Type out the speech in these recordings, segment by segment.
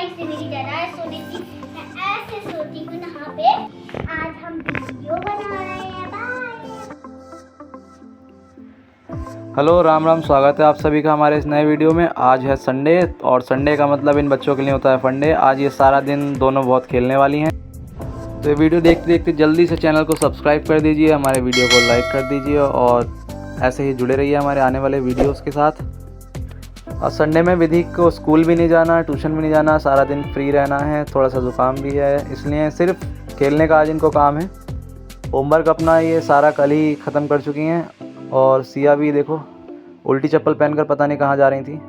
Time से मेरी दादा सोने थी, मैं ऐसे सोती हूँ यहाँ पे। आज हम वीडियो बना रहे हैं। बाय। हेलो, राम राम। स्वागत है आप सभी का हमारे इस नए वीडियो में। आज है संडे और संडे का मतलब इन बच्चों के लिए होता है फंडे। आज ये सारा दिन दोनों बहुत खेलने वाली हैं। तो ये वीडियो देखते देखते जल्दी से चैनल को सब्सक्राइब कर दीजिए, हमारे वीडियो को लाइक कर दीजिए और ऐसे ही जुड़े रहिए हमारे आने वाले वीडियोस के साथ। और संडे में विधि को स्कूल भी नहीं जाना, ट्यूशन भी नहीं जाना, सारा दिन फ्री रहना है। थोड़ा सा ज़ुकाम भी है, इसलिए सिर्फ खेलने का आज इनको काम है। होमवर्क अपना ये सारा कल ही ख़त्म कर चुकी हैं। और सिया भी देखो उल्टी चप्पल पहनकर पता नहीं कहाँ जा रही थी।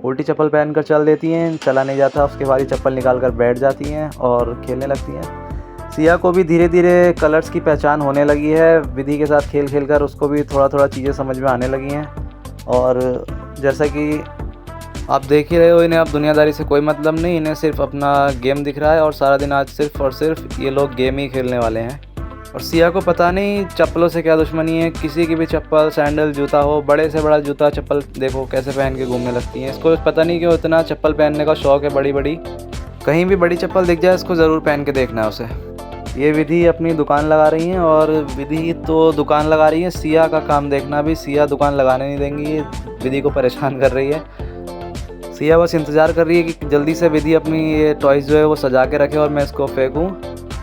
उल्टी चप्पल पहनकर चल देती हैं, चला नहीं जाता, उसके बाद ही चप्पल निकाल कर बैठ जाती हैं और खेलने लगती हैं। सिया को भी धीरे धीरे कलर्स की पहचान होने लगी है। विधि के साथ खेल खेल कर उसको भी थोड़ा थोड़ा चीज़ें समझ में आने लगी हैं। और जैसा कि आप देख ही रहे हो, इन्हें अब दुनियादारी से कोई मतलब नहीं, इन्हें सिर्फ अपना गेम दिख रहा है और सारा दिन आज सिर्फ और सिर्फ ये लोग गेम ही खेलने वाले हैं। और सिया को पता नहीं चप्पलों से क्या दुश्मनी है। किसी की भी चप्पल, सैंडल, जूता हो, बड़े से बड़ा जूता, चप्पल देखो कैसे पहन के घूमने लगती हैं। इसको पता नहीं क्यों इतना चप्पल पहनने का शौक़ है, बड़ी बड़ी। कहीं भी बड़ी चप्पल दिख जाए इसको ज़रूर पहन के देखना है उसे। ये विधि अपनी दुकान लगा रही हैं और विधि तो दुकान लगा रही है, सिया का काम देखना भी। सिया दुकान लगाने नहीं देंगी, विधि को परेशान कर रही है। सिया बस इंतज़ार कर रही है कि जल्दी से विधि अपनी ये टॉयज़ जो है वो सजा के रखे और मैं इसको फेंकूं।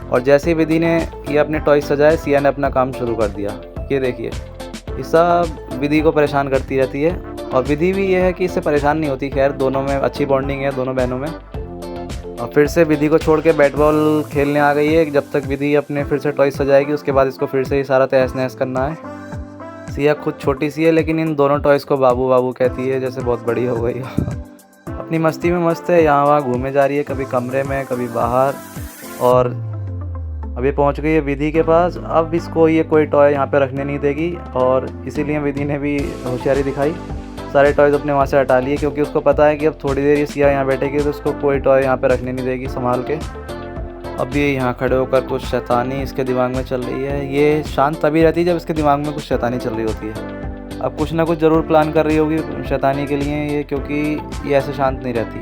और जैसे ही विधि ने ये अपने टॉयज़ सजाए, सिया ने अपना काम शुरू कर दिया। ये देखिए, ये सब विधि को परेशान करती रहती है। और विधि भी ये है कि इससे परेशान नहीं होती। खैर, दोनों में अच्छी बॉन्डिंग है, दोनों बहनों में। और फिर से विधि को छोड़ के बैट बॉल खेलने आ गई है। जब तक विधि अपने फिर से टॉयज़ सजाएगी उसके बाद इसको फिर से ही सारा तहस नहस करना है। सिया खुद छोटी सी है लेकिन इन दोनों टॉयज़ को बाबू बाबू कहती है, जैसे बहुत बड़ी हो गई हो। अपनी मस्ती में मस्त है, यहाँ वहाँ घूमे जा रही है, कभी कमरे में कभी बाहर। और अभी पहुँच गई है विधि के पास। अब इसको ये कोई टॉय यहाँ पे रखने नहीं देगी और इसीलिए विधि ने भी होशियारी दिखाई, सारे टॉयज़ अपने वहाँ से हटा लिए, क्योंकि उसको पता है कि अब थोड़ी देर ये सिया यहाँ बैठेगी तो उसको कोई टॉय यहाँ पे रखने नहीं देगी संभाल के। अब ये यहाँ खड़े होकर कुछ शैतानी इसके दिमाग में चल रही है। ये शांत तभी रहती है जब इसके दिमाग में कुछ शैतानी चल रही होती है। अब कुछ ना कुछ ज़रूर प्लान कर रही होगी शैतानी के लिए ये, क्योंकि ये ऐसे शांत नहीं रहती।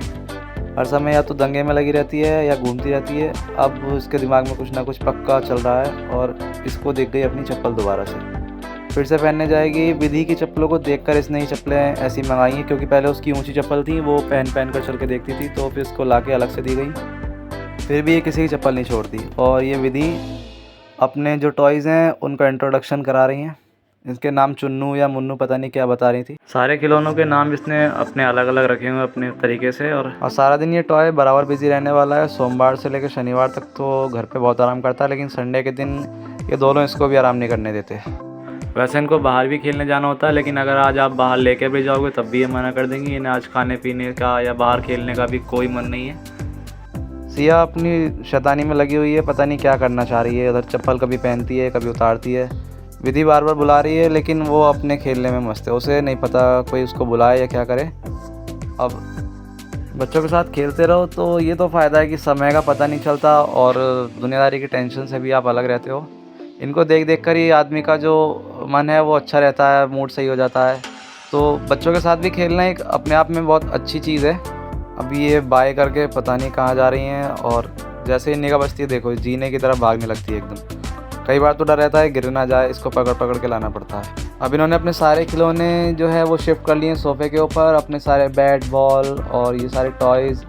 हर समय या तो दंगे में लगी रहती है या घूमती रहती है। अब इसके दिमाग में कुछ ना कुछ पक्का चल रहा है और इसको देख गई अपनी चप्पल दोबारा से, फिर से पहनने जाएगी। विधि की चप्पलों को देखकर इसने ही चप्पलें ऐसी मंगाई हैं, क्योंकि पहले उसकी ऊंची चप्पल थी, वो पहन कर चल के देखती थी, तो फिर इसको लाके अलग से दी गई। फिर भी ये किसी की चप्पल नहीं छोड़ती। और ये विधि अपने जो टॉयज़ हैं उनका इंट्रोडक्शन करा रही हैं। इसके नाम चुन्नू या मुन्नू पता नहीं क्या बता रही थी। सारे खिलौनों के नाम इसने अपने अलग अलग रखे हुए अपने तरीके से। और सारा दिन ये टॉय बराबर बिजी रहने वाला है। सोमवार से लेकर शनिवार तक तो घर पे बहुत आराम करता है, लेकिन संडे के दिन ये दोनों इसको भी आराम नहीं करने देते। वैसे इनको बाहर भी खेलने जाना होता है, लेकिन अगर आज आप बाहर लेकर भी जाओगे तब भी ये मना कर देंगी। इन्हें आज खाने पीने का या बाहर खेलने का भी कोई मन नहीं है। सिया अपनी शैतानी में लगी हुई है, पता नहीं क्या करना चाह रही है। उधर चप्पल कभी पहनती है कभी उतारती है। विधि बार बार बुला रही है लेकिन वो अपने खेलने में मस्त है, उसे नहीं पता कोई उसको बुलाए या क्या करे। अब बच्चों के साथ खेलते रहो तो ये तो फ़ायदा है कि समय का पता नहीं चलता और दुनियादारी की टेंशन से भी आप अलग रहते हो। इनको देख देख कर ही आदमी का जो मन है वो अच्छा रहता है, मूड सही हो जाता है। तो बच्चों के साथ भी खेलना एक अपने आप में बहुत अच्छी चीज़ है। अभी ये बाय करके पता नहीं कहाँ जा रही हैं और जैसे ही निगाह बचती है देखो जीने की तरफ भागने लगती है एकदम। कई बार तो डर रहता है गिर ना जाए, इसको पकड़ पकड़ के लाना पड़ता है। अब इन्होंने अपने सारे खिलौने जो है वो शिफ्ट कर लिए हैं सोफ़े के ऊपर। अपने सारे बैट बॉल और ये सारे टॉयज़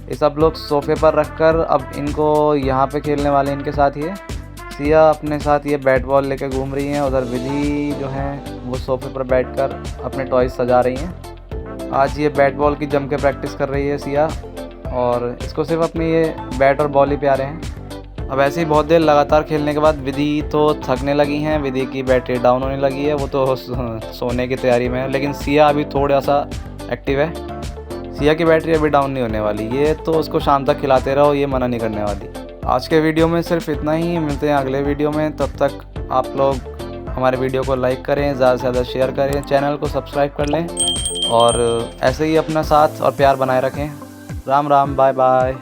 ये सब लोग सोफ़े पर रखकर अब इनको यहाँ पे खेलने वाले इनके साथ ही है। सिया अपने साथ ये बैट बॉल लेकर घूम रही हैं। उधर विधि जो है वो सोफ़े पर बैठकर अपने टॉयज़ सजा रही हैं। आज ये बैट बॉल की जम के प्रैक्टिस कर रही है सिया, और इसको सिर्फ अपने ये बैट और बॉल ही प्यारे हैं। अब ऐसे ही बहुत देर लगातार खेलने के बाद विधि तो थकने लगी हैं, विधि की बैटरी डाउन होने लगी है, वो तो सोने की तैयारी में है। लेकिन सिया अभी थोड़ा सा एक्टिव है। सिया की बैटरी अभी डाउन नहीं होने वाली, ये तो उसको शाम तक खिलाते रहो, ये मना नहीं करने वाली। आज के वीडियो में सिर्फ इतना ही, मिलते हैं अगले वीडियो में। तब तक आप लोग हमारे वीडियो को लाइक करें, ज़्यादा से ज़्यादा शेयर करें, चैनल को सब्सक्राइब कर लें और ऐसे ही अपना साथ और प्यार बनाए रखें। Ram Ram, bye bye.